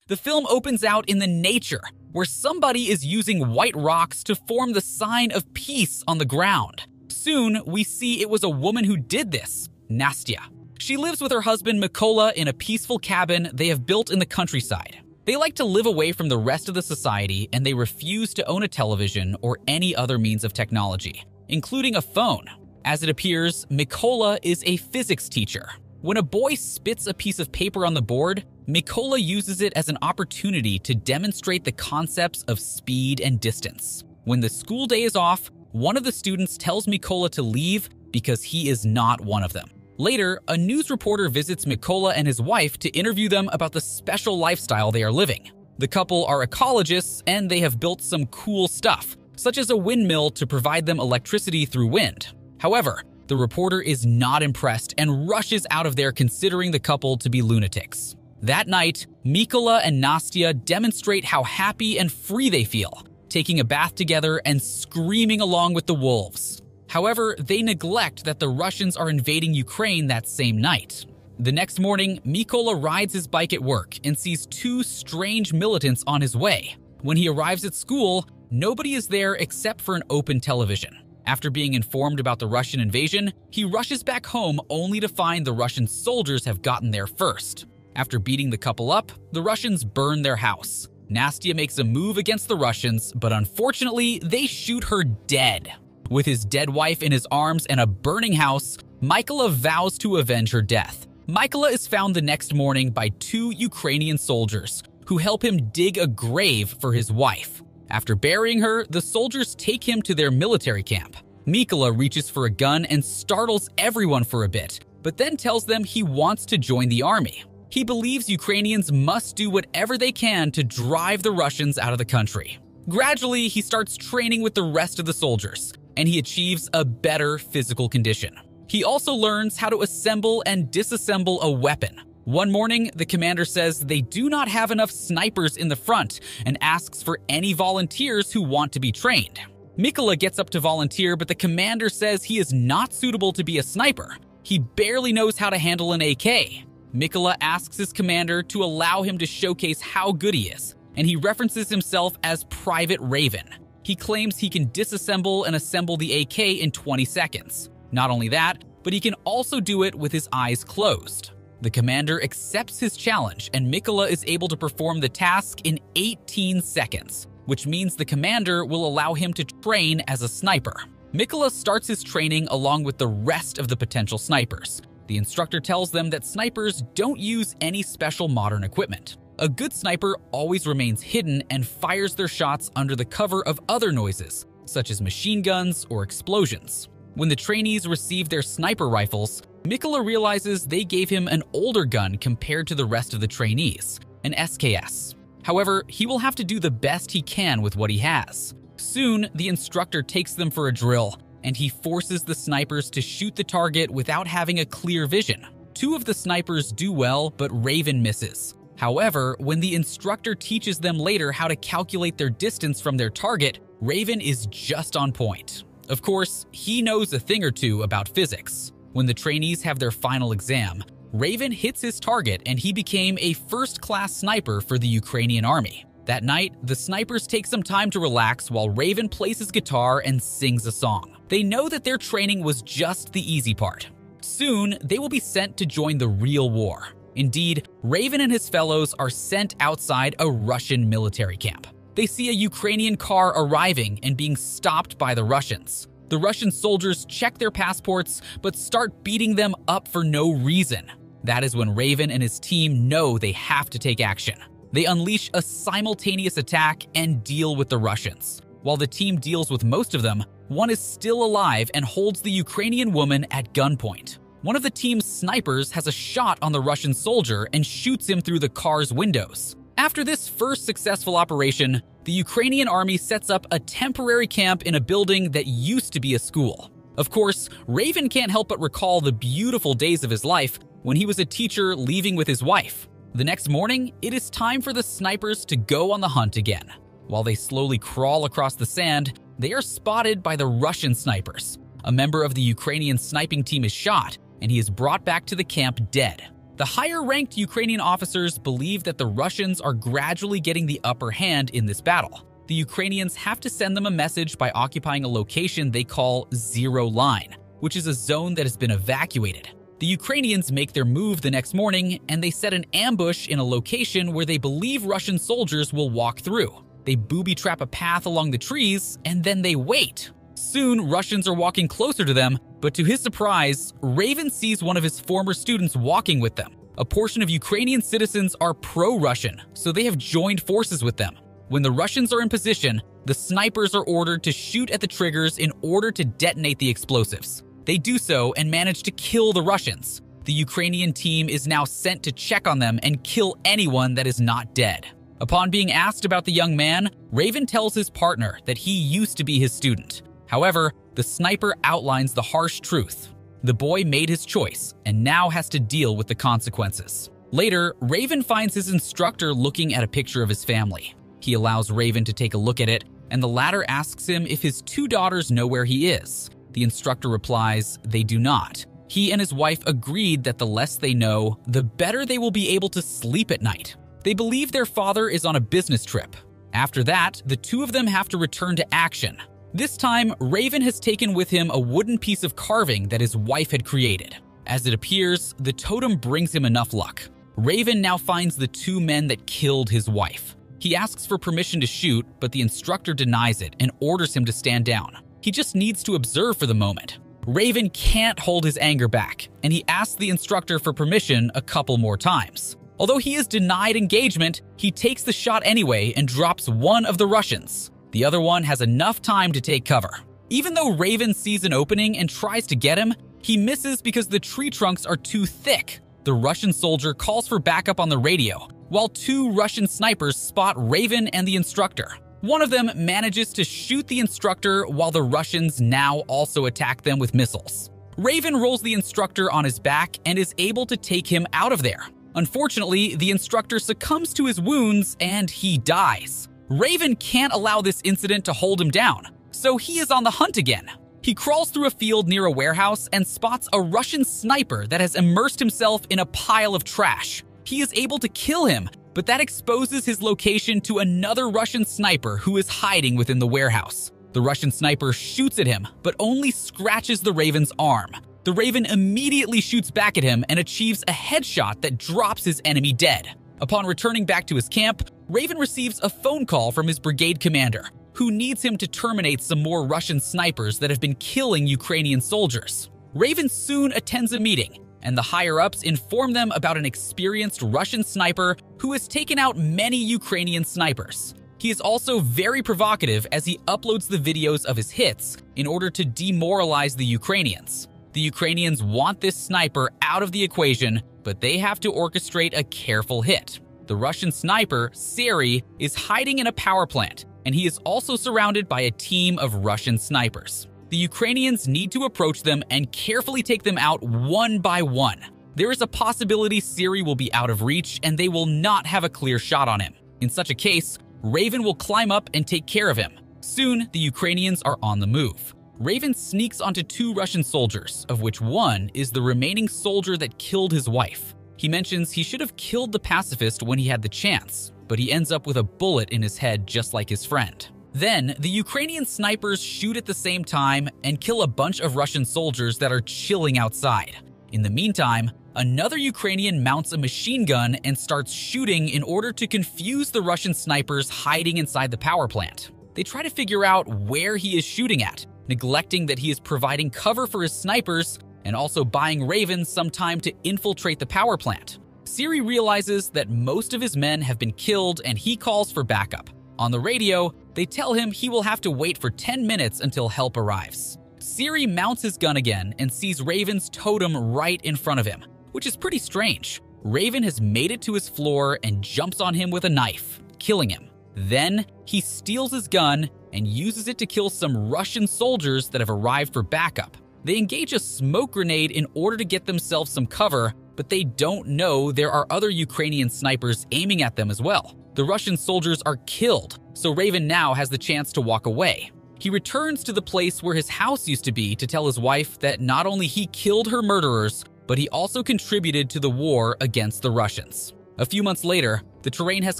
The film opens out in the nature, where somebody is using white rocks to form the sign of peace on the ground. Soon, we see it was a woman who did this, Nastya. She lives with her husband Mykola in a peaceful cabin they have built in the countryside. They like to live away from the rest of the society, and they refuse to own a television or any other means of technology, including a phone. As it appears, Mykola is a physics teacher. When a boy spits a piece of paper on the board, Mykola uses it as an opportunity to demonstrate the concepts of speed and distance. When the school day is off, one of the students tells Mykola to leave because he is not one of them. Later, a news reporter visits Mykola and his wife to interview them about the special lifestyle they are living. The couple are ecologists, and they have built some cool stuff, such as a windmill to provide them electricity through wind. However, the reporter is not impressed and rushes out of there, considering the couple to be lunatics. That night, Mykola and Nastya demonstrate how happy and free they feel, taking a bath together and screaming along with the wolves. However, they neglect that the Russians are invading Ukraine that same night. The next morning, Mykola rides his bike at work and sees two strange militants on his way. When he arrives at school, nobody is there except for an open television. After being informed about the Russian invasion, he rushes back home only to find the Russian soldiers have gotten there first. After beating the couple up, the Russians burn their house. Nastya makes a move against the Russians, but unfortunately, they shoot her dead. With his dead wife in his arms and a burning house, Mykola vows to avenge her death. Mykola is found the next morning by two Ukrainian soldiers who help him dig a grave for his wife. After burying her, the soldiers take him to their military camp. Mykola reaches for a gun and startles everyone for a bit, but then tells them he wants to join the army. He believes Ukrainians must do whatever they can to drive the Russians out of the country. Gradually, he starts training with the rest of the soldiers, and he achieves a better physical condition. He also learns how to assemble and disassemble a weapon. One morning, the commander says they do not have enough snipers in the front and asks for any volunteers who want to be trained. Mykola gets up to volunteer, but the commander says he is not suitable to be a sniper. He barely knows how to handle an AK. Mykola asks his commander to allow him to showcase how good he is, and he references himself as Private Raven. He claims he can disassemble and assemble the AK in 20 seconds. Not only that, but he can also do it with his eyes closed. The commander accepts his challenge, and Mykola is able to perform the task in 18 seconds, which means the commander will allow him to train as a sniper. Mykola starts his training along with the rest of the potential snipers. The instructor tells them that snipers don't use any special modern equipment. A good sniper always remains hidden and fires their shots under the cover of other noises, such as machine guns or explosions. When the trainees receive their sniper rifles, Mykola realizes they gave him an older gun compared to the rest of the trainees, an SKS. However, he will have to do the best he can with what he has. Soon, the instructor takes them for a drill, and he forces the snipers to shoot the target without having a clear vision. Two of the snipers do well, but Raven misses. However, when the instructor teaches them later how to calculate their distance from their target, Raven is just on point. Of course, he knows a thing or two about physics. When the trainees have their final exam, Raven hits his target and he became a first-class sniper for the Ukrainian army. That night, the snipers take some time to relax while Raven plays his guitar and sings a song. They know that their training was just the easy part. Soon, they will be sent to join the real war. Indeed, Raven and his fellows are sent outside a Russian military camp. They see a Ukrainian car arriving and being stopped by the Russians. The Russian soldiers check their passports but start beating them up for no reason. That is when Raven and his team know they have to take action. They unleash a simultaneous attack and deal with the Russians. While the team deals with most of them, one is still alive and holds the Ukrainian woman at gunpoint. One of the team's snipers has a shot on the Russian soldier and shoots him through the car's windows. After this first successful operation, the Ukrainian army sets up a temporary camp in a building that used to be a school. Of course, Raven can't help but recall the beautiful days of his life when he was a teacher leaving with his wife. The next morning, it is time for the snipers to go on the hunt again. While they slowly crawl across the sand, they are spotted by the Russian snipers. A member of the Ukrainian sniping team is shot, and he is brought back to the camp dead. The higher-ranked Ukrainian officers believe that the Russians are gradually getting the upper hand in this battle. The Ukrainians have to send them a message by occupying a location they call Zero Line, which is a zone that has been evacuated. The Ukrainians make their move the next morning, and they set an ambush in a location where they believe Russian soldiers will walk through. They booby-trap a path along the trees, and then they wait. Soon, Russians are walking closer to them, but to his surprise, Raven sees one of his former students walking with them. A portion of Ukrainian citizens are pro-Russian, so they have joined forces with them. When the Russians are in position, the snipers are ordered to shoot at the triggers in order to detonate the explosives. They do so and manage to kill the Russians. The Ukrainian team is now sent to check on them and kill anyone that is not dead. Upon being asked about the young man, Raven tells his partner that he used to be his student. However, the sniper outlines the harsh truth. The boy made his choice and now has to deal with the consequences. Later, Raven finds his instructor looking at a picture of his family. He allows Raven to take a look at it, and the latter asks him if his 2 daughters know where he is. The instructor replies, they do not. He and his wife agreed that the less they know, the better they will be able to sleep at night. They believe their father is on a business trip. After that, the 2 of them have to return to action. This time, Raven has taken with him a wooden piece of carving that his wife had created. As it appears, the totem brings him enough luck. Raven now finds the 2 men that killed his wife. He asks for permission to shoot, but the instructor denies it and orders him to stand down. He just needs to observe for the moment. Raven can't hold his anger back, and he asks the instructor for permission a couple more times. Although he is denied engagement, he takes the shot anyway and drops one of the Russians. The other one has enough time to take cover. Even though Raven sees an opening and tries to get him, he misses because the tree trunks are too thick. The Russian soldier calls for backup on the radio, while 2 Russian snipers spot Raven and the instructor. One of them manages to shoot the instructor while the Russians now also attack them with missiles. Raven rolls the instructor on his back and is able to take him out of there. Unfortunately, the instructor succumbs to his wounds and he dies. Raven can't allow this incident to hold him down, so he is on the hunt again. He crawls through a field near a warehouse and spots a Russian sniper that has immersed himself in a pile of trash. He is able to kill him, but that exposes his location to another Russian sniper who is hiding within the warehouse. The Russian sniper shoots at him, but only scratches the Raven's arm. The Raven immediately shoots back at him and achieves a headshot that drops his enemy dead. Upon returning back to his camp, Raven receives a phone call from his brigade commander, who needs him to terminate some more Russian snipers that have been killing Ukrainian soldiers. Raven soon attends a meeting, and the higher-ups inform them about an experienced Russian sniper who has taken out many Ukrainian snipers. He is also very provocative as he uploads the videos of his hits in order to demoralize the Ukrainians. The Ukrainians want this sniper out of the equation, but they have to orchestrate a careful hit. The Russian sniper, Sari, is hiding in a power plant, and he is also surrounded by a team of Russian snipers. The Ukrainians need to approach them and carefully take them out one by one. There is a possibility Sari will be out of reach and they will not have a clear shot on him. In such a case, Raven will climb up and take care of him. Soon, the Ukrainians are on the move. Raven sneaks onto 2 Russian soldiers, of which one is the remaining soldier that killed his wife. He mentions he should have killed the pacifist when he had the chance, but he ends up with a bullet in his head just like his friend. Then, the Ukrainian snipers shoot at the same time and kill a bunch of Russian soldiers that are chilling outside. In the meantime, another Ukrainian mounts a machine gun and starts shooting in order to confuse the Russian snipers hiding inside the power plant. They try to figure out where he is shooting at, neglecting that he is providing cover for his snipers and also buying Raven some time to infiltrate the power plant. Sari realizes that most of his men have been killed and he calls for backup. On the radio, they tell him he will have to wait for 10 minutes until help arrives. Sari mounts his gun again and sees Raven's totem right in front of him, which is pretty strange. Raven has made it to his floor and jumps on him with a knife, killing him. Then, he steals his gun and uses it to kill some Russian soldiers that have arrived for backup. They engage a smoke grenade in order to get themselves some cover, but they don't know there are other Ukrainian snipers aiming at them as well. The Russian soldiers are killed, so Raven now has the chance to walk away. He returns to the place where his house used to be to tell his wife that not only he killed her murderers, but he also contributed to the war against the Russians. A few months later, the terrain has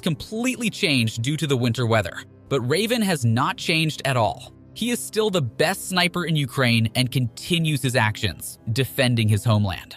completely changed due to the winter weather, but Raven has not changed at all. He is still the best sniper in Ukraine and continues his actions, defending his homeland.